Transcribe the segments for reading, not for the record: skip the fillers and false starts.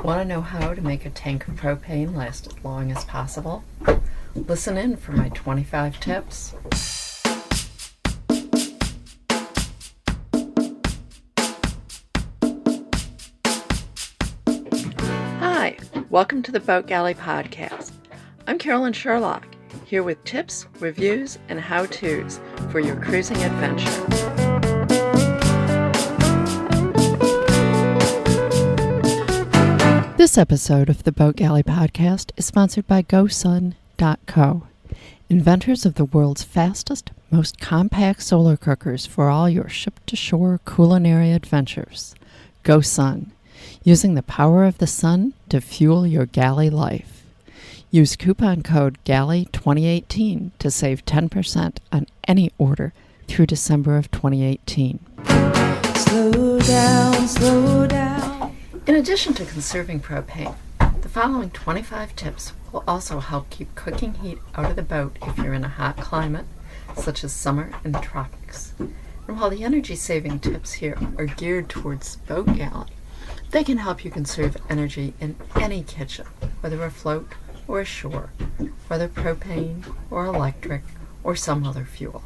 Want to know how to make a tank of propane last as long as possible? Listen in for my 25 tips. Hi, welcome to the Boat Galley Podcast. I'm Carolyn Sherlock, here with tips, reviews, and how-tos for your cruising adventure. This episode of the Boat Galley Podcast is sponsored by GoSun.co, inventors of the world's fastest, most compact solar cookers for all your ship-to-shore culinary adventures. GoSun, using the power of the sun to fuel your galley life. Use coupon code GALLEY2018 to save 10% on any order through December of 2018. Slow down, slow down. In addition to conserving propane, the following 25 tips will also help keep cooking heat out of the boat if you're in a hot climate, such as summer and the tropics. And while the energy-saving tips here are geared towards boat galley, they can help you conserve energy in any kitchen, whether afloat or ashore, whether propane or electric or some other fuel.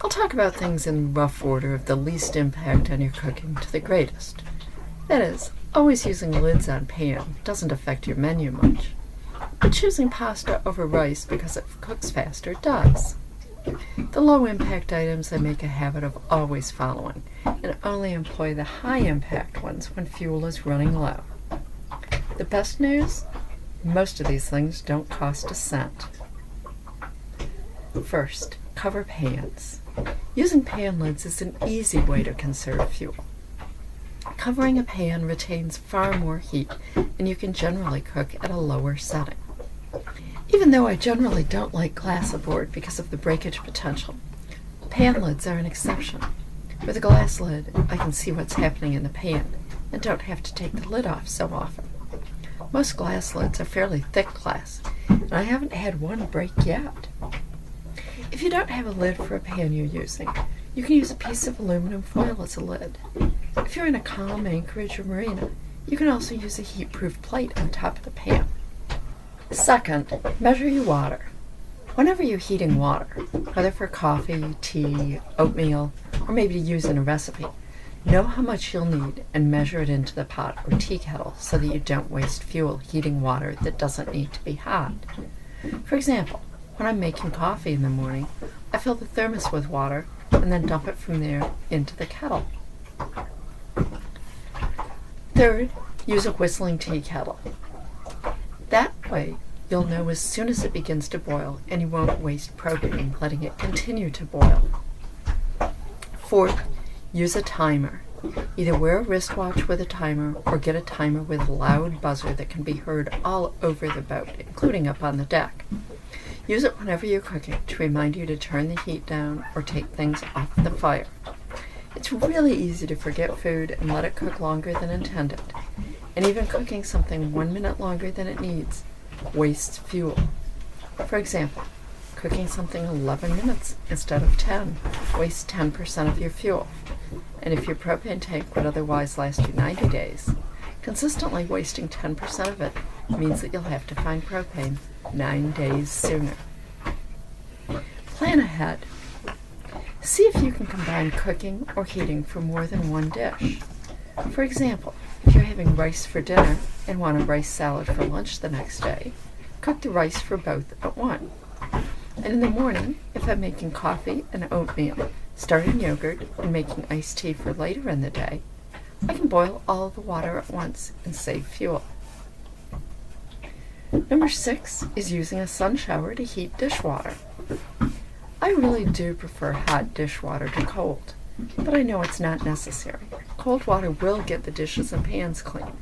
I'll talk about things in rough order of the least impact on your cooking to the greatest. That is, always using lids on pan doesn't affect your menu much, but choosing pasta over rice because it cooks faster does. The low-impact items I make a habit of always following, and only employ the high-impact ones when fuel is running low. The best news? Most of these things don't cost a cent. First, cover pans. Using pan lids is an easy way to conserve fuel. Covering a pan retains far more heat, and you can generally cook at a lower setting. Even though I generally don't like glass aboard because of the breakage potential, pan lids are an exception. With a glass lid, I can see what's happening in the pan and don't have to take the lid off so often. Most glass lids are fairly thick glass, and I haven't had one break yet. If you don't have a lid for a pan you're using, you can use a piece of aluminum foil as a lid. If you're in a calm anchorage or marina, you can also use a heat-proof plate on top of the pan. Second, measure your water. Whenever you're heating water, whether for coffee, tea, oatmeal, or maybe to use in a recipe, know how much you'll need and measure it into the pot or tea kettle so that you don't waste fuel heating water that doesn't need to be hot. For example, when I'm making coffee in the morning, I fill the thermos with water and then dump it from there into the kettle. Third, use a whistling tea kettle. That way, you'll know as soon as it begins to boil and you won't waste propane letting it continue to boil. Fourth, use a timer. Either wear a wristwatch with a timer or get a timer with a loud buzzer that can be heard all over the boat, including up on the deck. Use it whenever you're cooking to remind you to turn the heat down or take things off the fire. It's really easy to forget food and let it cook longer than intended. And even cooking something 1 minute longer than it needs wastes fuel. For example, cooking something 11 minutes instead of 10 wastes 10% of your fuel. And if your propane tank would otherwise last you 90 days, consistently wasting 10% of it means that you'll have to find propane 9 days sooner. Plan ahead. See if you can combine cooking or heating for more than one dish. For example, if you're having rice for dinner and want a rice salad for lunch the next day, cook the rice for both at once. And in the morning, if I'm making coffee and oatmeal, starting yogurt, and making iced tea for later in the day, I can boil all the water at once and save fuel. Number 6 is using a sun shower to heat dishwater. I really do prefer hot dishwater to cold, but I know it's not necessary. Cold water will get the dishes and pans clean.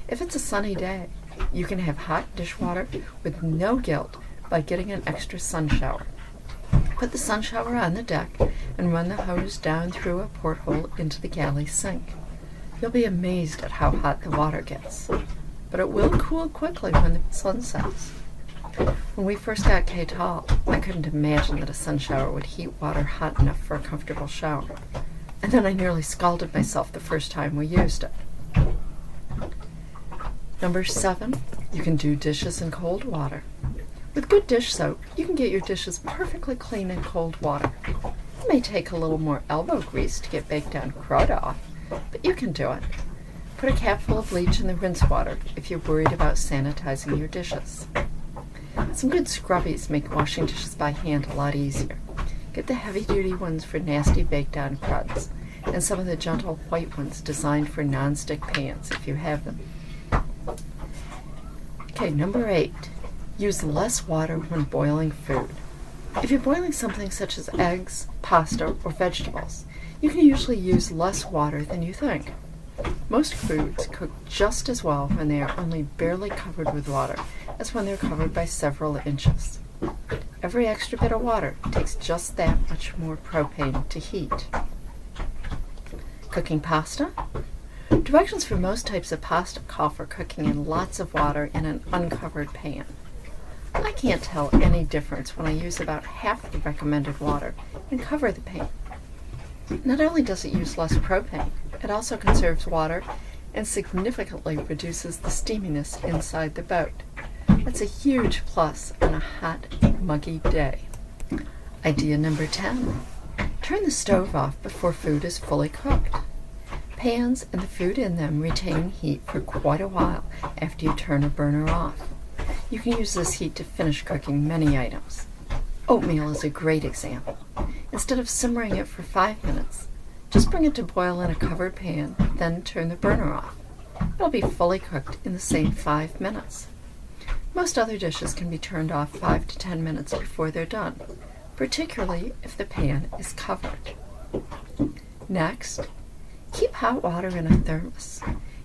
If it's a sunny day, you can have hot dishwater with no guilt by getting an extra sun shower. Put the sun shower on the deck and run the hose down through a porthole into the galley sink. You'll be amazed at how hot the water gets, but it will cool quickly when the sun sets. When we first got K-Tall, I couldn't imagine that a sun shower would heat water hot enough for a comfortable shower. And then I nearly scalded myself the first time we used it. Number 7, you can do dishes in cold water. With good dish soap, you can get your dishes perfectly clean in cold water. It may take a little more elbow grease to get baked down crud off, but you can do it. Put a capful of bleach in the rinse water if you're worried about sanitizing your dishes. Some good scrubbies make washing dishes by hand a lot easier. Get the heavy-duty ones for nasty baked-down cruds, and some of the gentle white ones designed for non-stick pans if you have them. Okay, number 8. Use less water when boiling food. If you're boiling something such as eggs, pasta, or vegetables, you can usually use less water than you think. Most foods cook just as well when they are only barely covered with water as when they're covered by several inches. Every extra bit of water takes just that much more propane to heat. Cooking pasta? Directions for most types of pasta call for cooking in lots of water in an uncovered pan. I can't tell any difference when I use about half the recommended water and cover the pan. Not only does it use less propane, it also conserves water and significantly reduces the steaminess inside the boat. That's a huge plus on a hot, muggy day. Idea number 10. Turn the stove off before food is fully cooked. Pans and the food in them retain heat for quite a while after you turn a burner off. You can use this heat to finish cooking many items. Oatmeal is a great example. Instead of simmering it for 5 minutes, just bring it to boil in a covered pan, then turn the burner off. It'll be fully cooked in the same 5 minutes. Most other dishes can be turned off 5 to 10 minutes before they're done, particularly if the pan is covered. Next, keep hot water in a thermos.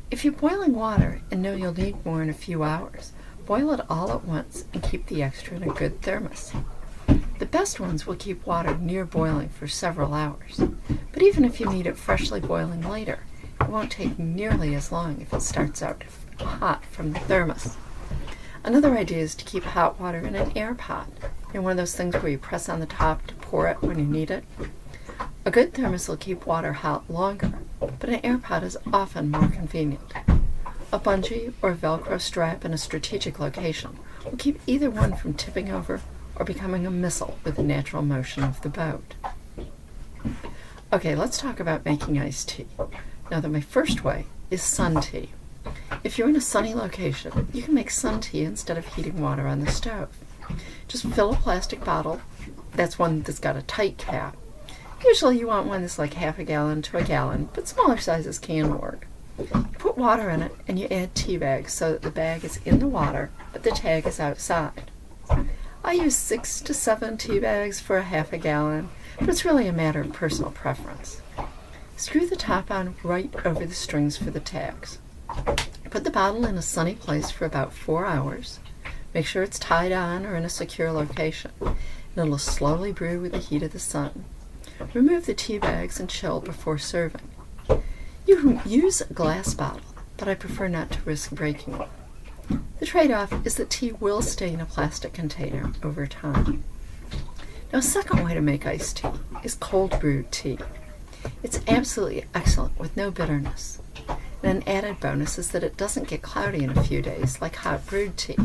If you're boiling water and know you'll need more in a few hours, boil it all at once and keep the extra in a good thermos. The best ones will keep water near boiling for several hours, but even if you need it freshly boiling later, it won't take nearly as long if it starts out hot from the thermos. Another idea is to keep hot water in an air pot, one of those things where you press on the top to pour it when you need it. A good thermos will keep water hot longer, but an air pot is often more convenient. A bungee or Velcro strap in a strategic location will keep either one from tipping over or becoming a missile with the natural motion of the boat. Okay, let's talk about making iced tea. Now, my first way is sun tea. If you're in a sunny location, you can make sun tea instead of heating water on the stove. Just fill a plastic bottle. That's one that's got a tight cap. Usually you want one that's like half a gallon to a gallon, but smaller sizes can work. You put water in it and you add tea bags so that the bag is in the water, but the tag is outside. I use 6 to 7 tea bags for a half a gallon, but it's really a matter of personal preference. Screw the top on right over the strings for the tags. Put the bottle in a sunny place for about 4 hours. Make sure it's tied on or in a secure location, and it'll slowly brew with the heat of the sun. Remove the tea bags and chill before serving. You can use a glass bottle, but I prefer not to risk breaking one. The trade-off is that tea will stay in a plastic container over time. Now, a second way to make iced tea is cold brewed tea. It's absolutely excellent with no bitterness. And an added bonus is that it doesn't get cloudy in a few days like hot brewed tea.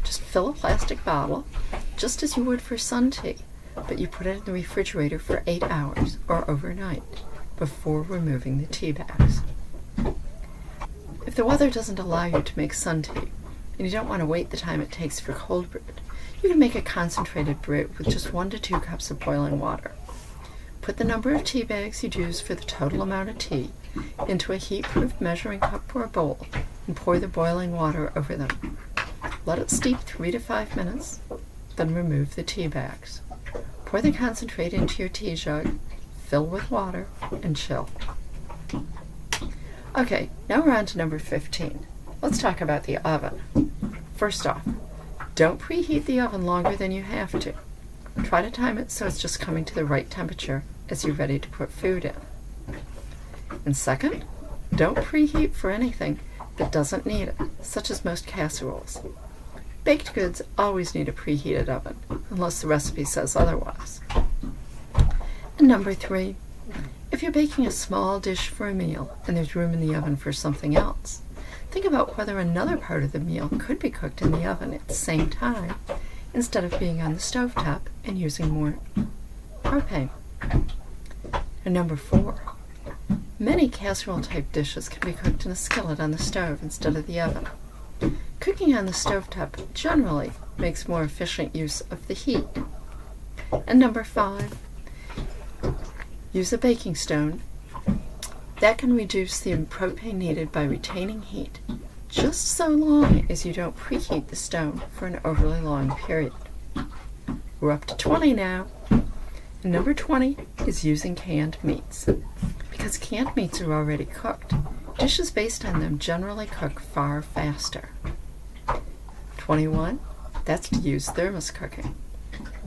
Just fill a plastic bottle, just as you would for sun tea, but you put it in the refrigerator for 8 hours or overnight before removing the tea bags. If the weather doesn't allow you to make sun tea, and you don't want to wait the time it takes for cold brewed, you can make a concentrated brew with just 1 to 2 cups of boiling water. Put the number of tea bags you'd use for the total amount of tea into a heat-proof measuring cup or bowl and pour the boiling water over them. Let it steep 3 to 5 minutes, then remove the tea bags. Pour the concentrate into your tea jug, fill with water, and chill. Okay, now we're on to number 15. Let's talk about the oven. First off, don't preheat the oven longer than you have to. Try to time it so it's just coming to the right temperature as you're ready to put food in. And second, don't preheat for anything that doesn't need it, such as most casseroles. Baked goods always need a preheated oven, unless the recipe says otherwise. And number 3, if you're baking a small dish for a meal and there's room in the oven for something else, Think about whether another part of the meal could be cooked in the oven at the same time instead of being on the stovetop and using more propane. And number 4, many casserole-type dishes can be cooked in a skillet on the stove instead of the oven. Cooking on the stovetop generally makes more efficient use of the heat. And number 5, use a baking stone. That can reduce the propane needed by retaining heat, just so long as you don't preheat the stone for an overly long period. We're up to 20 now. And number 20 is using canned meats. Because canned meats are already cooked, dishes based on them generally cook far faster. 21, that's to use thermos cooking.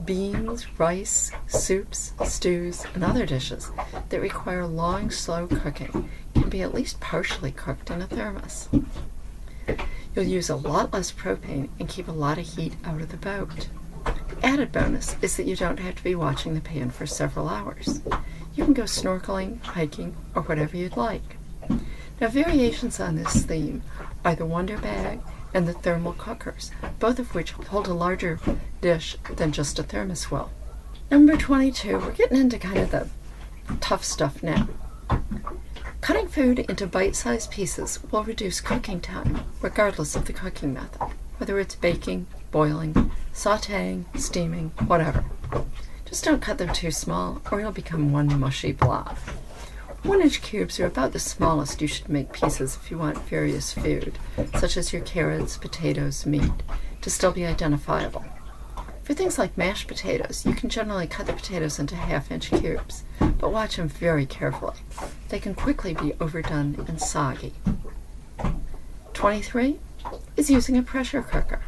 Beans, rice, soups, stews, and other dishes that require long, slow cooking can be at least partially cooked in a thermos. You'll use a lot less propane and keep a lot of heat out of the boat. Added bonus is that you don't have to be watching the pan for several hours. You can go snorkeling, hiking, or whatever you'd like. Now, variations on this theme are the Wonder Bag and the thermal cookers, both of which hold a larger dish than just a thermos will. Number 22, we're getting into kind of the tough stuff now. Cutting food into bite-sized pieces will reduce cooking time, regardless of the cooking method, whether it's baking, boiling, sautéing, steaming, whatever. Just don't cut them too small, or you'll become one mushy blob. 1-inch cubes are about the smallest you should make pieces if you want various food, such as your carrots, potatoes, meat, to still be identifiable. For things like mashed potatoes, you can generally cut the potatoes into 1/2-inch cubes, but watch them very carefully. They can quickly be overdone and soggy. 23 is using a pressure cooker.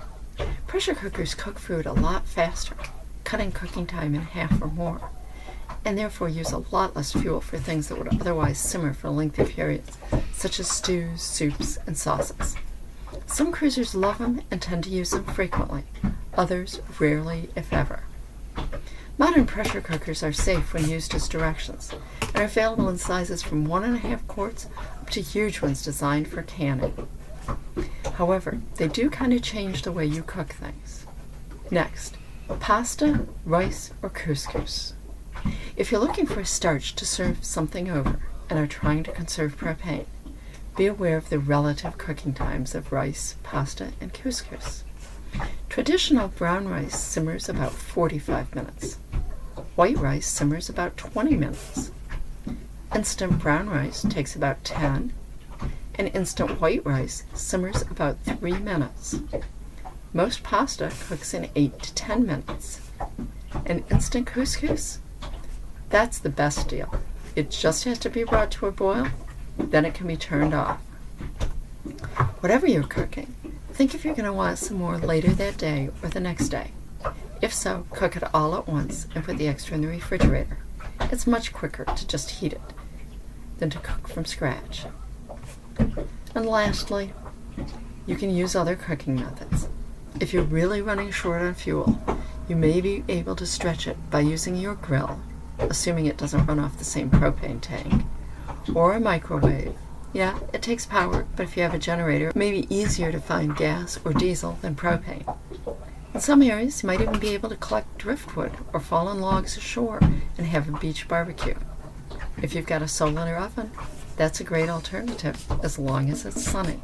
Pressure cookers cook food a lot faster, cutting cooking time in half or more, and therefore use a lot less fuel for things that would otherwise simmer for lengthy periods, such as stews, soups, and sauces. Some cruisers love them and tend to use them frequently. Others rarely, if ever. Modern pressure cookers are safe when used as directions and are available in sizes from 1.5 quarts up to huge ones designed for canning. However, they do kind of change the way you cook things. Next, pasta, rice, or couscous. If you're looking for a starch to serve something over and are trying to conserve propane, be aware of the relative cooking times of rice, pasta, and couscous. Traditional brown rice simmers about 45 minutes. White rice simmers about 20 minutes. Instant brown rice takes about 10, and instant white rice simmers about 3 minutes. Most pasta cooks in 8 to 10 minutes. And instant couscous? That's the best deal. It just has to be brought to a boil, then it can be turned off. Whatever you're cooking, think if you're going to want some more later that day or the next day. If so, cook it all at once and put the extra in the refrigerator. It's much quicker to just heat it than to cook from scratch. And lastly, you can use other cooking methods. If you're really running short on fuel, you may be able to stretch it by using your grill, assuming it doesn't run off the same propane tank, or a microwave. Yeah, it takes power, but if you have a generator, it may be easier to find gas or diesel than propane. In some areas, you might even be able to collect driftwood or fallen logs ashore and have a beach barbecue. If you've got a solar oven, that's a great alternative, as long as it's sunny.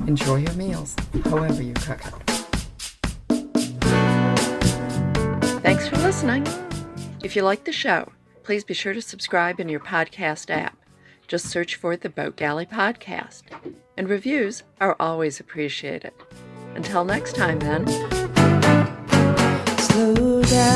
Enjoy your meals, however you cook it. Thanks for listening. If you like the show, please be sure to subscribe in your podcast app. Just search for the Boat Galley Podcast. And reviews are always appreciated. Until next time, then. Slow down.